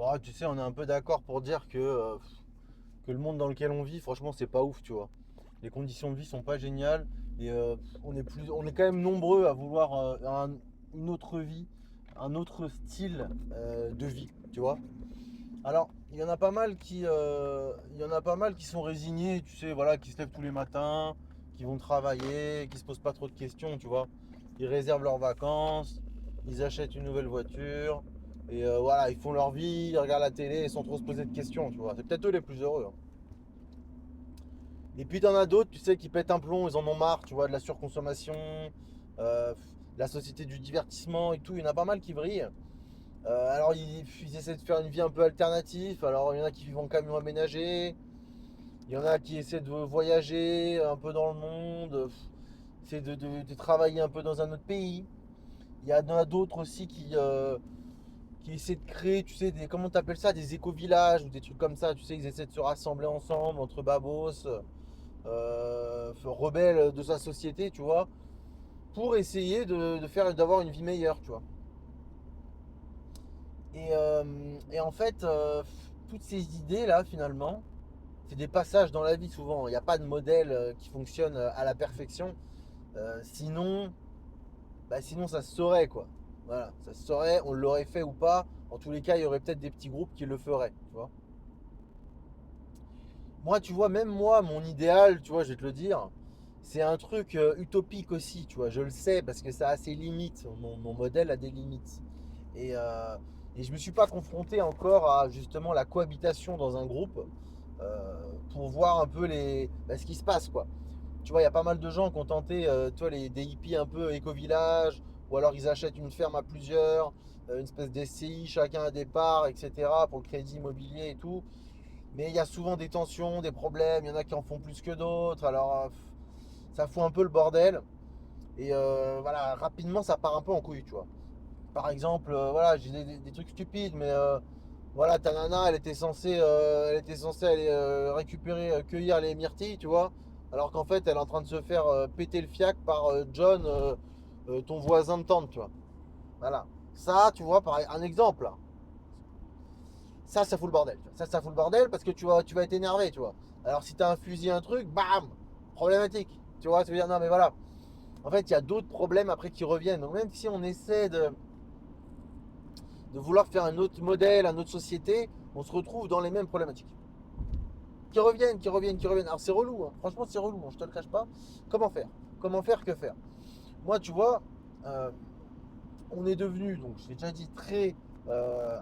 Bon, tu sais, on est un peu d'accord pour dire que le monde dans lequel on vit, franchement, c'est pas ouf, tu vois. Les conditions de vie sont pas géniales et on est quand même nombreux à vouloir une autre vie, un autre style de vie, tu vois. Alors, il y en a pas mal qui sont résignés, tu sais, voilà, qui se lèvent tous les matins, qui vont travailler, qui se posent pas trop de questions, tu vois. Ils réservent leurs vacances, ils achètent une nouvelle voiture, et voilà, ils font leur vie, ils regardent la télé sans trop se poser de questions, tu vois. C'est peut-être eux les plus heureux, hein. Et puis t'en as d'autres, tu sais, qui pètent un plomb, ils en ont marre, tu vois, de la surconsommation, euh, la société du divertissement et tout. Il y en a pas mal qui vrillent. Alors ils essaient de faire une vie un peu alternative. Alors il y en a qui vivent en camion aménagé, il y en a qui essaient de voyager un peu dans le monde, essaient de travailler un peu dans un autre pays. Il y en a d'autres aussi qui essaient de créer, tu sais, comment t'appelles ça, des éco-villages ou des trucs comme ça. Tu sais, ils essaient de se rassembler ensemble entre babos, rebelles de sa société, tu vois, pour essayer d'avoir une vie meilleure, tu vois. Et en fait, toutes ces idées-là, finalement, c'est des passages dans la vie souvent. Il n'y a pas de modèle qui fonctionne à la perfection. Sinon, sinon, ça se saurait, quoi. Voilà, ça se saurait, on l'aurait fait ou pas. En tous les cas, il y aurait peut-être des petits groupes qui le feraient, tu vois. Moi, tu vois, même moi, mon idéal, tu vois, je vais te le dire, c'est un truc utopique aussi, tu vois. Je le sais parce que ça a ses limites. Mon modèle a des limites. Et, euh, et je me suis pas confronté encore à justement la cohabitation dans un groupe pour voir un peu ce qui se passe, quoi. Tu vois, il y a pas mal de gens qui ont tenté, toi, des hippies un peu éco-village, ou alors ils achètent une ferme à plusieurs, une espèce d'SCI, chacun a des parts, etc., pour le crédit immobilier et tout. Mais il y a souvent des tensions, des problèmes, il y en a qui en font plus que d'autres, alors ça fout un peu le bordel. Et voilà, rapidement, ça part un peu en couille, tu vois. Par exemple, voilà, j'ai des trucs stupides, mais voilà, ta nana, elle était censée aller récupérer, cueillir les myrtilles, tu vois, alors qu'en fait, elle est en train de se faire péter le fiac par John, ton voisin de tente, tu vois. Voilà. Ça, tu vois, par un exemple, là. Ça fout le bordel. Ça fout le bordel parce que tu vas être énervé, tu vois. Alors, si t'as un fusil, un truc, bam, problématique. Tu vois, ça veut dire, non, mais voilà. En fait, il y a d'autres problèmes après qui reviennent. Donc, même si on essaie de vouloir faire un autre modèle, une autre société, on se retrouve dans les mêmes problématiques. Qui reviennent, qui reviennent, qui reviennent. Alors c'est relou, hein. Franchement c'est relou, hein. Je te le cache pas. Comment faire? Comment faire, que faire? Moi tu vois, euh, on est devenu, donc je l'ai déjà dit, très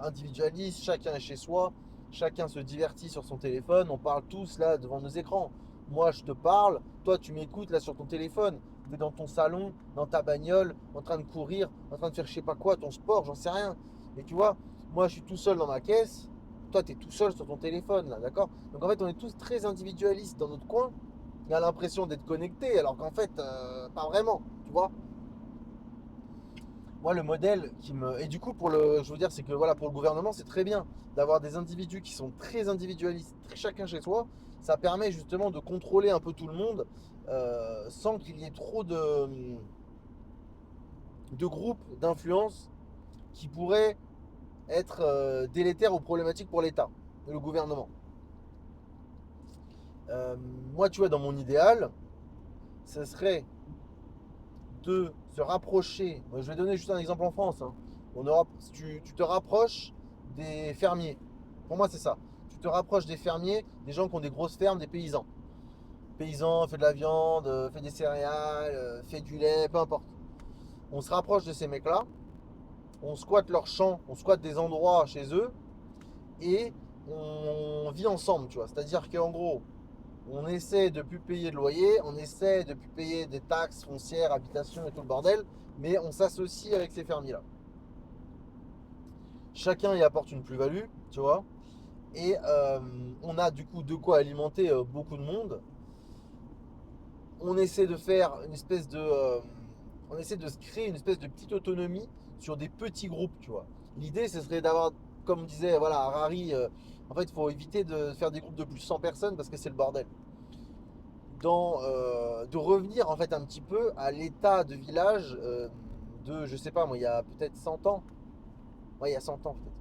individualiste, chacun est chez soi, chacun se divertit sur son téléphone, on parle tous là devant nos écrans. Moi je te parle, toi tu m'écoutes là sur ton téléphone, tu es dans ton salon, dans ta bagnole, en train de courir, en train de faire je sais pas quoi, ton sport, j'en sais rien. Et tu vois, moi je suis tout seul dans ma caisse, toi tu es tout seul sur ton téléphone là, d'accord? Donc en fait on est tous très individualistes dans notre coin, on a l'impression d'être connectés alors qu'en fait pas vraiment, tu vois? Moi, le modèle qui me. Et du coup, je veux dire, c'est que voilà, pour le gouvernement, c'est très bien d'avoir des individus qui sont très individualistes, chacun chez soi. Ça permet justement de contrôler un peu tout le monde sans qu'il y ait trop de groupes d'influence qui pourraient être délétères ou problématiques pour l'État, le gouvernement. Moi, tu vois, dans mon idéal, ce serait de se rapprocher. Je vais donner juste un exemple en France, hein. Tu te rapproches des fermiers. Pour moi, c'est ça. Tu te rapproches des fermiers, des gens qui ont des grosses fermes, des paysans. Paysans, fait de la viande, fait des céréales, fait du lait, peu importe. On se rapproche de ces mecs-là, on squatte leurs champs, on squatte des endroits chez eux et on vit ensemble, tu vois. C'est-à-dire qu'en gros, on essaie de plus payer de loyer, on essaie de plus payer des taxes foncières, habitation et tout le bordel, mais on s'associe avec ces fermiers-là. Chacun y apporte une plus-value, tu vois, et on a du coup de quoi alimenter beaucoup de monde. On essaie de faire une espèce on essaie de se créer une espèce de petite autonomie sur des petits groupes, tu vois. L'idée, ce serait d'avoir, comme disait voilà, Harari, en fait, il faut éviter de faire des groupes de plus de 100 personnes parce que c'est le bordel. De revenir en fait un petit peu à l'état de village de, je sais pas moi, il y a peut-être 100 ans. Ouais, il y a 100 ans peut-être.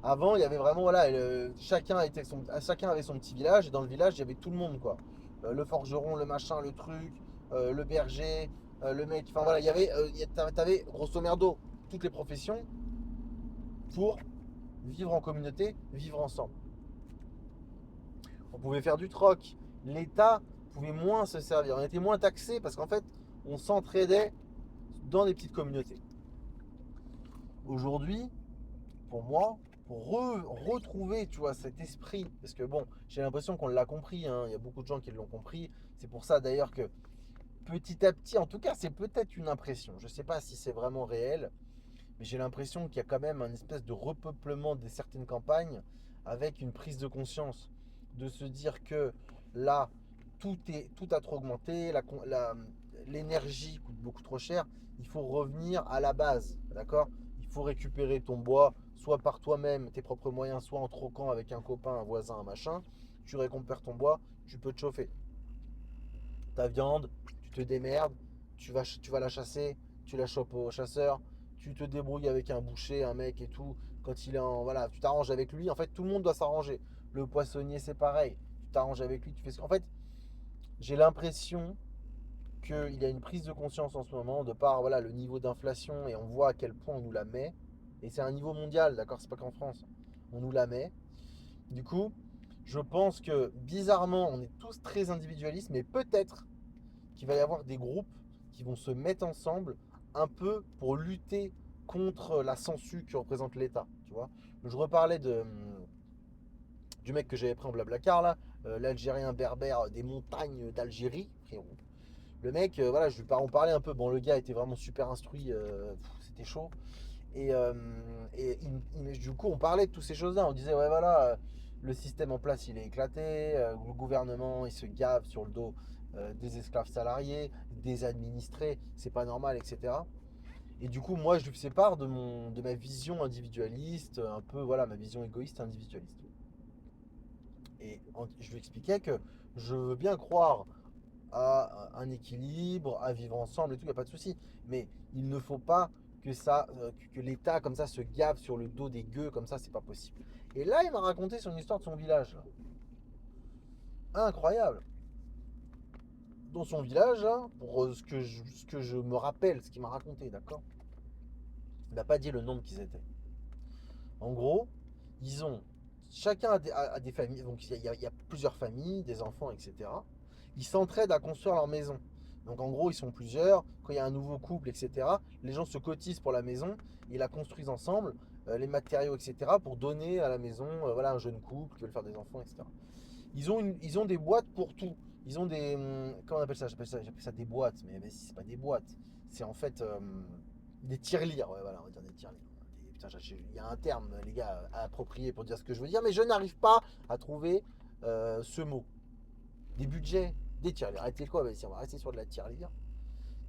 Avant, il y avait vraiment, voilà, chacun avait son petit village, et dans le village, il y avait tout le monde, quoi. Le forgeron, le machin, le truc, le berger, le mec, enfin voilà, t'avais grosso merdo toutes les professions pour vivre en communauté, vivre ensemble. On pouvait faire du troc. L'État pouvait moins se servir. On était moins taxé parce qu'en fait, on s'entraidait dans des petites communautés. Aujourd'hui, pour moi, pour retrouver, tu vois, cet esprit, parce que bon, j'ai l'impression qu'on l'a compris, hein, il y a beaucoup de gens qui l'ont compris. C'est pour ça d'ailleurs que petit à petit, en tout cas, c'est peut-être une impression. Je ne sais pas si c'est vraiment réel, mais j'ai l'impression qu'il y a quand même un espèce de repeuplement de certaines campagnes avec une prise de conscience de se dire que là, tout a trop augmenté, l'énergie coûte beaucoup trop cher, il faut revenir à la base, d'accord? Il faut récupérer ton bois, soit par toi-même, tes propres moyens, soit en troquant avec un copain, un voisin, un machin, tu récupères ton bois, tu peux te chauffer. Ta viande, tu te démerdes, tu vas la chasser, tu la chopes au chasseur, tu te débrouilles avec un boucher, un mec et tout. Quand il est en. Voilà, tu t'arranges avec lui. En fait, tout le monde doit s'arranger. Le poissonnier, c'est pareil. Tu t'arranges avec lui, tu fais ce. En fait, j'ai l'impression qu'il y a une prise de conscience en ce moment de par voilà, le niveau d'inflation et on voit à quel point on nous la met. Et c'est un niveau mondial, d'accord? C'est pas qu'en France. On nous la met. Du coup, je pense que bizarrement, on est tous très individualistes, mais peut-être qu'il va y avoir des groupes qui vont se mettre ensemble un peu pour lutter contre la censure que représente l'État. Tu vois, je reparlais du mec que j'avais pris en Blablacar là, l'Algérien berbère des montagnes d'Algérie, frérot. Le mec, voilà, on parlait un peu. Bon, le gars était vraiment super instruit, c'était chaud. Et, du coup, on parlait de toutes ces choses-là. On disait, ouais, voilà, le système en place, il est éclaté. Le gouvernement, il se gave sur le dos des esclaves salariés, des administrés. C'est pas normal, etc. Et du coup, moi, je lui faisais part de ma vision individualiste, un peu, voilà, ma vision égoïste individualiste. Et je lui expliquais que je veux bien croire à un équilibre, à vivre ensemble et tout, il n'y a pas de souci. Mais il ne faut pas que l'État comme ça se gave sur le dos des gueux, comme ça, c'est pas possible. Et là, il m'a raconté son histoire de son village. Incroyable. Dans son village, hein, pour ce que je me rappelle, ce qu'il m'a raconté, d'accord? Il m'a pas dit le nombre qu'ils étaient. En gros, ils ont chacun a des familles, donc il y a plusieurs familles, des enfants, etc. Ils s'entraident à construire leur maison. Donc en gros, ils sont plusieurs. Quand il y a un nouveau couple, etc., les gens se cotisent pour la maison et la construisent ensemble, les matériaux, etc., pour donner à la maison, voilà, un jeune couple qui veut faire des enfants, etc. Ils ont des boîtes pour tout. Ils ont des. Comment on appelle ça? J'appelle ça des boîtes, mais c'est pas des boîtes. C'est en fait des tirelires. Ouais, voilà, on va dire des tirelires. Putain, il y a un terme, les gars, approprié pour dire ce que je veux dire, mais je n'arrive pas à trouver ce mot. Des budgets, des tirelires. Arrêtez quoi? Vas-y, on va rester sur de la tirelire.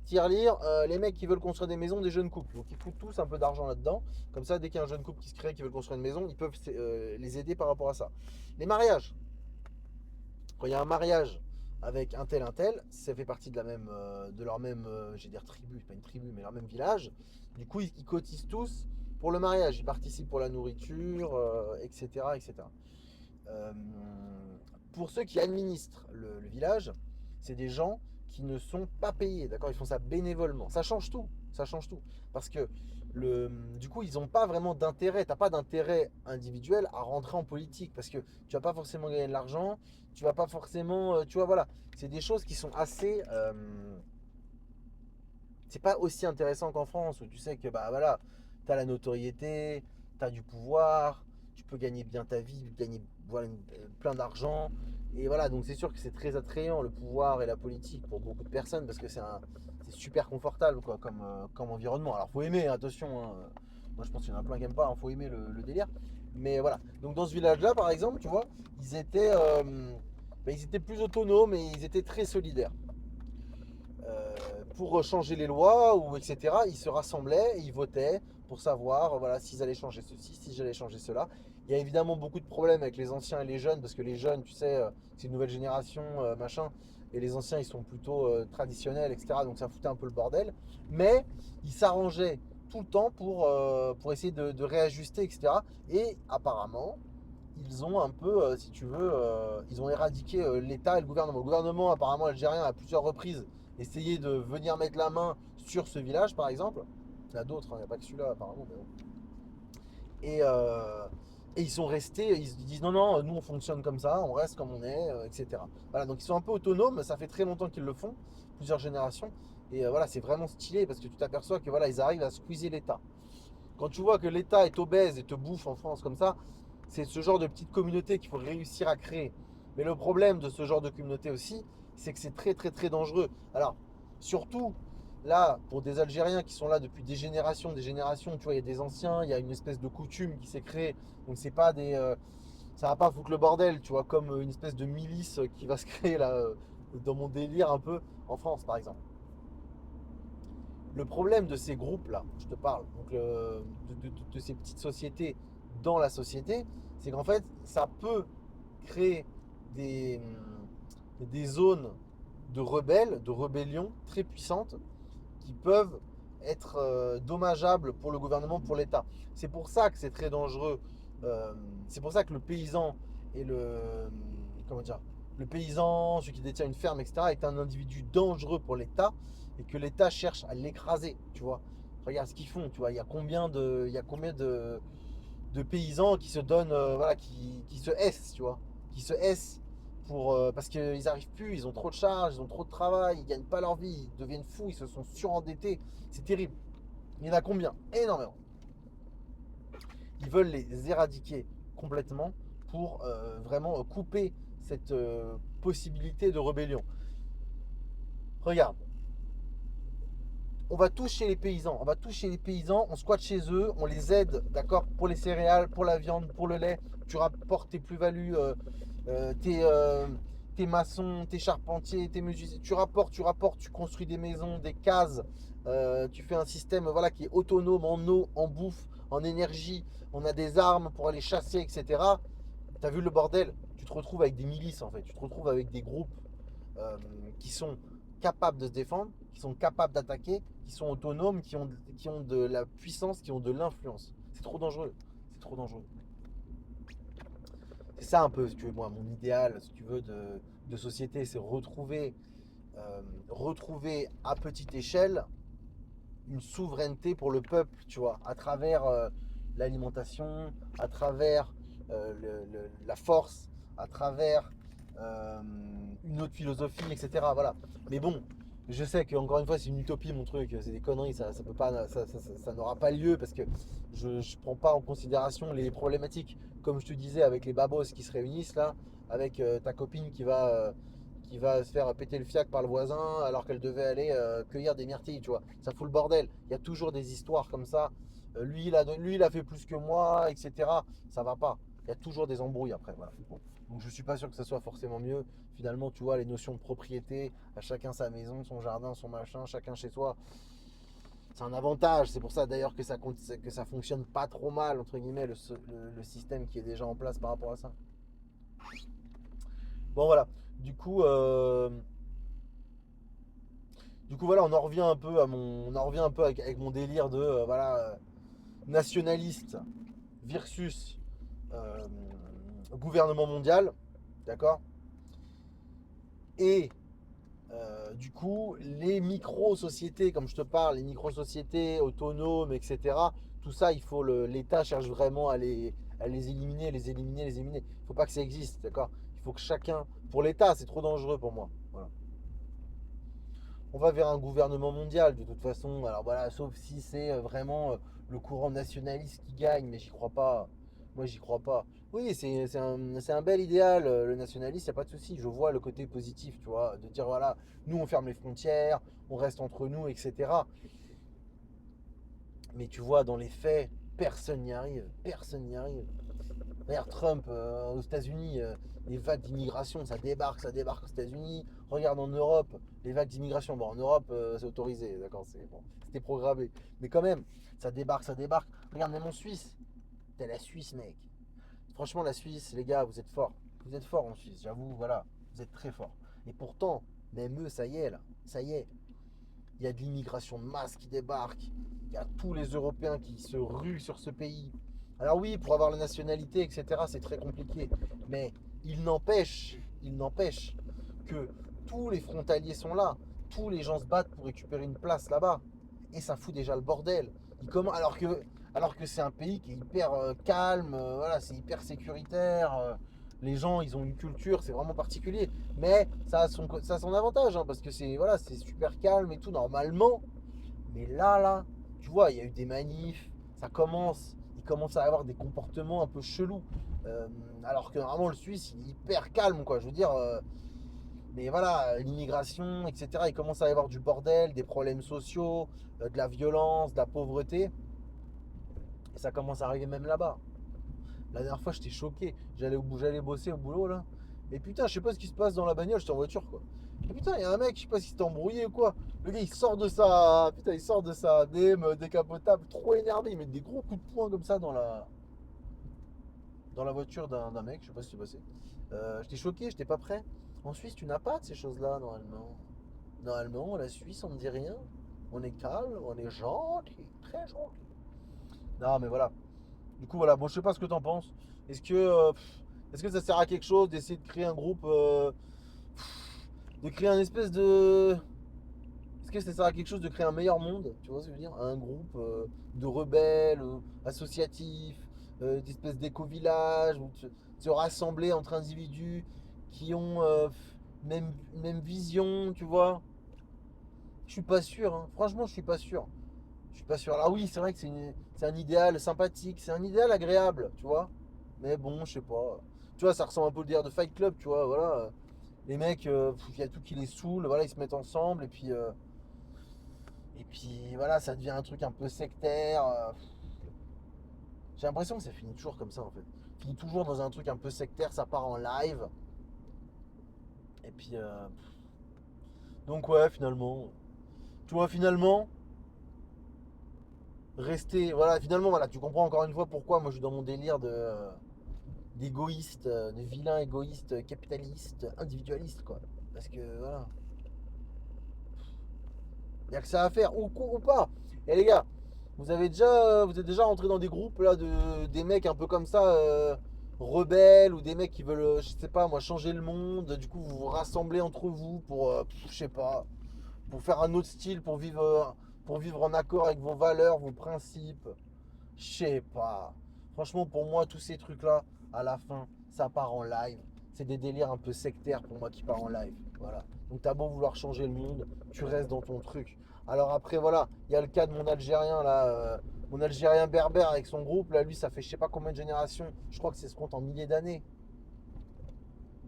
Tirelire, les mecs qui veulent construire des maisons, des jeunes couples. Donc ils foutent tous un peu d'argent là-dedans. Comme ça, dès qu'il y a un jeune couple qui se crée, qui veut construire une maison, ils peuvent les aider par rapport à ça. Les mariages. Quand il y a un mariage avec un tel, ça fait partie de leur même, j'ai dire tribu, c'est pas une tribu, mais leur même village. Du coup, ils cotisent tous pour le mariage, ils participent pour la nourriture, etc., etc. Euh, pour ceux qui administrent le village, c'est des gens qui ne sont pas payés, d'accord? Ils font ça bénévolement. Ça change tout, ça change tout. Parce que du coup, ils n'ont pas vraiment d'intérêt. Tu n'as pas d'intérêt individuel à rentrer en politique parce que tu vas pas forcément gagner de l'argent, tu vas pas forcément, tu vois, voilà. C'est des choses qui sont assez, c'est pas aussi intéressant qu'en France où tu sais que bah voilà, tu as la notoriété, tu as du pouvoir, tu peux gagner bien ta vie, gagner voilà, plein d'argent. Et voilà, donc c'est sûr que c'est très attrayant le pouvoir et la politique pour beaucoup de personnes parce que c'est super confortable quoi, comme environnement. Alors faut aimer, attention, hein. Moi je pense qu'il y en a plein qui n'aiment pas, il faut aimer le délire. Mais voilà, donc dans ce village-là par exemple, tu vois, ils étaient plus autonomes et ils étaient très solidaires pour changer les lois ou etc. Ils se rassemblaient et ils votaient pour savoir voilà, s'ils allaient changer ceci, si j'allais changer cela. Il y a évidemment beaucoup de problèmes avec les anciens et les jeunes parce que les jeunes, tu sais, c'est une nouvelle génération, machin, et les anciens ils sont plutôt traditionnels, etc. Donc ça foutait un peu le bordel. Mais ils s'arrangeaient tout le temps pour essayer de réajuster, etc. Et apparemment, ils ont un peu, si tu veux, ils ont éradiqué l'État et le gouvernement. Le gouvernement, apparemment, algérien, à plusieurs reprises, essayé de venir mettre la main sur ce village, par exemple. Il y en a d'autres, hein, il n'y a pas que celui-là, apparemment. Mais bon. Et, euh, et ils sont restés, ils se disent non, non, nous on fonctionne comme ça, on reste comme on est, etc. Voilà, donc ils sont un peu autonomes, ça fait très longtemps qu'ils le font, plusieurs générations. Et voilà, c'est vraiment stylé parce que tu t'aperçois que voilà, ils arrivent à squeezer l'État. Quand tu vois que l'État est obèse et te bouffe en France comme ça, c'est ce genre de petite communauté qu'il faut réussir à créer. Mais le problème de ce genre de communauté aussi, c'est que c'est très très très dangereux. Alors, surtout là, pour des Algériens qui sont là depuis des générations, tu vois, il y a des anciens, il y a une espèce de coutume qui s'est créée. Donc c'est pas des, ça va pas foutre le bordel, tu vois, comme une espèce de milice qui va se créer là, dans mon délire un peu en France par exemple. Le problème de ces groupes-là, je te parle, donc de ces petites sociétés dans la société, c'est qu'en fait, ça peut créer des, des zones de rebelles, de rébellion très puissantes qui peuvent être dommageables pour le gouvernement, pour l'État. C'est pour ça que c'est très dangereux. C'est pour ça que le paysan et comment dire, le paysan, celui qui détient une ferme, etc., est un individu dangereux pour l'État et que l'État cherche à l'écraser. Tu vois, regarde ce qu'ils font. Tu vois, il y a combien de paysans qui se donnent, voilà, qui se hissent, tu vois, qui se hissent parce qu'ils n'arrivent plus, ils ont trop de charges, ils ont trop de travail, ils gagnent pas leur vie, ils deviennent fous, ils se sont surendettés. C'est terrible. Il y en a combien? Énormément. Ils veulent les éradiquer complètement pour vraiment couper cette possibilité de rébellion. Regarde, on va toucher les paysans, on squatte chez eux, on les aide, d'accord, pour les céréales, pour la viande, pour le lait, tu rapportes tes plus-values, euh, tes, euh, tes maçons, tes charpentiers, tes menuisiers, tu rapportes, tu construis des maisons, des cases, tu fais un système voilà, qui est autonome en eau, en bouffe, en énergie, on a des armes pour aller chasser, etc. T'as vu le bordel? Tu te retrouves avec des milices en fait, tu te retrouves avec des groupes euh, qui sont capables de se défendre, qui sont capables d'attaquer, qui sont autonomes, qui ont de la puissance, qui ont de l'influence. C'est trop dangereux. C'est trop dangereux. C'est ça un peu, si tu veux, moi, mon idéal, si tu veux, de société, c'est retrouver à petite échelle une souveraineté pour le peuple, tu vois, à travers l'alimentation, à travers la force, à travers euh, une autre philosophie, etc. Voilà. Mais bon, je sais que encore une fois c'est une utopie mon truc, c'est des conneries, ça peut pas, ça n'aura pas lieu parce que je ne prends pas en considération les problématiques, comme je te disais avec les babos qui se réunissent là, avec ta copine qui va se faire péter le fiac par le voisin alors qu'elle devait aller cueillir des myrtilles, tu vois. Ça fout le bordel. Il y a toujours des histoires comme ça. Lui, il a fait plus que moi, etc. Ça va pas. Il y a toujours des embrouilles après. Voilà. Bon. Donc je suis pas sûr que ça soit forcément mieux. Finalement, tu vois, les notions de propriété, à chacun sa maison, son jardin, son machin, chacun chez soi, c'est un avantage. C'est pour ça d'ailleurs que ça fonctionne pas trop mal, entre guillemets, le système qui est déjà en place par rapport à ça. Bon voilà. Du coup, euh, Du coup, voilà, on en revient un peu on en revient un peu avec mon délire de voilà nationaliste versus euh, gouvernement mondial, d'accord. Et du coup, les micro-sociétés, comme je te parle, les micro-sociétés autonomes, etc. Tout ça, l'État cherche vraiment à les éliminer, les éliminer, les éliminer. Il ne faut pas que ça existe, d'accord. Il faut que chacun, pour l'État, c'est trop dangereux pour moi. Voilà. On va vers un gouvernement mondial de toute façon. Alors voilà, sauf si c'est vraiment le courant nationaliste qui gagne, mais j'y crois pas. Moi, j'y crois pas. Oui, c'est un bel idéal, le nationaliste, il n'y a pas de souci. Je vois le côté positif, tu vois, de dire voilà, nous on ferme les frontières, on reste entre nous, etc. Mais tu vois, dans les faits, personne n'y arrive. Personne n'y arrive. Regarde Trump aux États-Unis, les vagues d'immigration, ça débarque aux États-Unis. Regarde en Europe, les vagues d'immigration. Bon, en Europe, c'est autorisé, d'accord, c'est bon, c'était programmé. Mais quand même, ça débarque, ça débarque. Regarde même en Suisse. T'as la Suisse, mec. Franchement, la Suisse, les gars, vous êtes forts. Vous êtes forts en Suisse, j'avoue, voilà, vous êtes très forts. Et pourtant, même eux, ça y est là, ça y est. il y a de l'immigration de masse qui débarque, il y a tous les Européens qui se ruent sur ce pays. Alors oui, pour avoir la nationalité, etc., c'est très compliqué. Mais il n'empêche que tous les frontaliers sont là. Tous les gens se battent pour récupérer une place là-bas. Et ça fout déjà le bordel. Alors que c'est un pays qui est hyper calme, voilà, c'est hyper sécuritaire. Les gens, ils ont une culture, c'est vraiment particulier. Mais ça a son avantage, hein, parce que c'est super calme et tout, normalement. Mais là, tu vois, il y a eu des manifs, il commence à avoir des comportements un peu chelous. Euh, alors que normalement, le Suisse, il est hyper calme, quoi. Je veux dire, mais voilà, l'immigration, etc., il commence à y avoir du bordel, des problèmes sociaux, de la violence, de la pauvreté. Et ça commence à arriver même là-bas. La dernière fois, j'étais choqué. J'allais bosser au boulot, là. Et putain, je sais pas ce qui se passe dans la bagnole, j'étais en voiture, quoi. Et putain, il y a un mec, je sais pas s'il s'est embrouillé ou quoi. Le gars, il sort de sa BM décapotable, trop énervé. Il met des gros coups de poing comme ça dans la voiture d'un mec, je sais pas ce qui s'est passé. J'étais choqué, j'étais pas prêt. En Suisse, tu n'as pas de ces choses-là, normalement. Normalement, la Suisse, on ne dit rien. On est calme, on est gentil, très gentil. Non, mais voilà. Du coup, voilà, bon, je sais pas ce que t'en penses. Est-ce que, euh, pff, est-ce que ça sert à quelque chose d'essayer de créer un groupe, de créer un espèce de. Est-ce que ça sert à quelque chose de créer un meilleur monde? Tu vois ce que je veux dire? Un groupe de rebelles, associatifs, d'espèces d'éco-villages, où se rassembler entre individus qui ont même vision, tu vois? Je suis pas sûr, hein. Franchement, je suis pas sûr. Je suis pas sûr. Alors oui, c'est vrai que c'est un idéal sympathique, c'est un idéal agréable, tu vois. Mais bon, je sais pas. Tu vois, ça ressemble un peu au délire de Fight Club, tu vois. Voilà. Les mecs, il y a tout qui les saoule, voilà, ils se mettent ensemble et puis voilà, ça devient un truc un peu sectaire. J'ai l'impression que ça finit toujours comme ça en fait. Ça finit toujours dans un truc un peu sectaire, ça part en live. Et puis donc ouais, finalement, tu vois, finalement, voilà, tu comprends encore une fois pourquoi moi je suis dans mon délire d'égoïste, de vilain égoïste, capitaliste, individualiste, quoi. Parce que voilà, il n'y a que ça à faire, ou pas. Et les gars, vous êtes déjà rentré dans des groupes là des mecs un peu comme ça, rebelles, ou des mecs qui veulent, je sais pas moi, changer le monde. Du coup, vous vous rassemblez entre vous pour, je sais pas, pour faire un autre style, pour vivre en accord avec vos valeurs, vos principes. Je sais pas. Franchement, pour moi, tous ces trucs-là, à la fin, ça part en live. C'est des délires un peu sectaires pour moi qui part en live. Voilà. Donc t'as beau vouloir changer le monde, tu restes dans ton truc. Alors après, voilà, il y a le cas de mon Algérien là, mon Algérien berbère avec son groupe. Là, lui, ça fait je sais pas combien de générations. Je crois que c'est se compte en milliers d'années.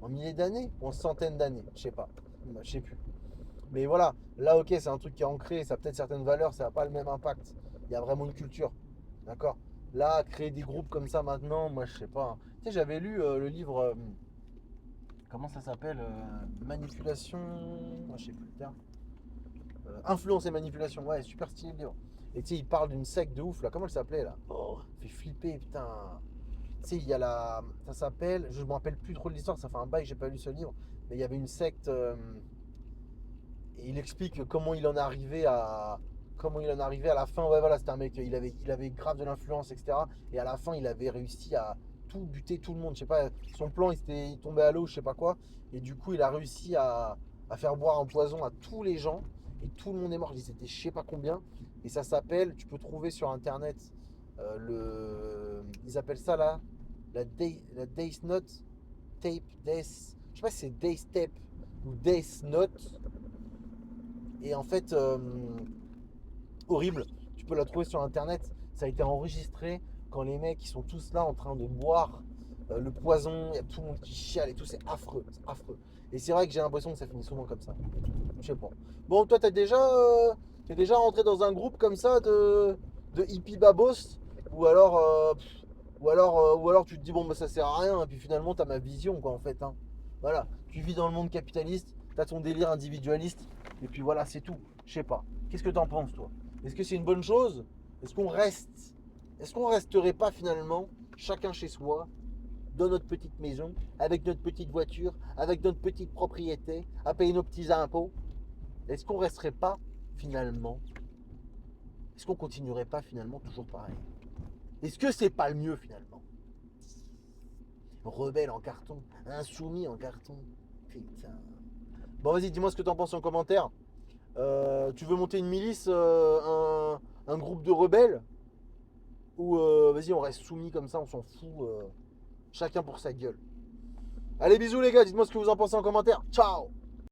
En milliers d'années ou en centaines d'années. Je sais pas. Je sais plus. Mais voilà, là, ok, c'est un truc qui est ancré, ça a peut-être certaines valeurs, ça n'a pas le même impact. Il y a vraiment une culture. D'accord. Là, créer des groupes comme ça maintenant, moi, je sais pas, hein. Tu sais, j'avais lu le livre, comment ça s'appelle Manipulation. Moi, je sais plus le terme. Influence et manipulation. Ouais, super stylé le livre. Et tu sais, il parle d'une secte de ouf, là. Comment elle s'appelait, là? Oh, ça fait flipper, putain. Tu sais, il y a la. Ça s'appelle. Je me rappelle plus trop de l'histoire, ça fait un bail que j'ai pas lu ce livre. Mais il y avait une secte. Et il explique comment il en est arrivé à la fin. Ouais, voilà, c'était un mec, il avait grave de l'influence, etc. Et à la fin, il avait réussi à tout buter tout le monde. Je sais pas, son plan, il tombait à l'eau, je sais pas quoi. Et du coup, il a réussi à faire boire un poison à tous les gens. Et tout le monde est mort. Ils étaient je sais pas combien. Et ça s'appelle, tu peux trouver sur internet, ils appellent ça là, la Death Note Tape, Death. Je sais pas si c'est Death Tape ou Death Note. Et en fait, horrible. Tu peux la trouver sur internet. Ça a été enregistré quand les mecs ils sont tous là en train de boire le poison. Il y a tout le monde qui chiale et tout. C'est affreux. C'est affreux. Et c'est vrai que j'ai l'impression que ça finit souvent comme ça. Je sais pas. Bon, toi, t'es déjà rentré dans un groupe comme ça de hippie babos. Ou alors tu te dis, bon, bah ça sert à rien. Et puis finalement, t'as ma vision, quoi, en fait, hein. Voilà. Tu vis dans le monde capitaliste. T'as ton délire individualiste. Et puis voilà, c'est tout. Je sais pas. Qu'est-ce que t'en penses, toi? Est-ce que c'est une bonne chose? Est-ce qu'on resterait pas finalement chacun chez soi, dans notre petite maison, avec notre petite voiture, avec notre petite propriété, à payer nos petits impôts? Est-ce qu'on resterait pas finalement, est-ce qu'on continuerait pas finalement toujours pareil? Est-ce que c'est pas le mieux finalement? Rebelle en carton, insoumis en carton. Putain. Bon, vas-y, dis-moi ce que t'en penses en commentaire. Tu veux monter une milice, un groupe de rebelles? Ou vas-y, on reste soumis comme ça, on s'en fout. Chacun pour sa gueule. Allez, bisous les gars, dites-moi ce que vous en pensez en commentaire. Ciao!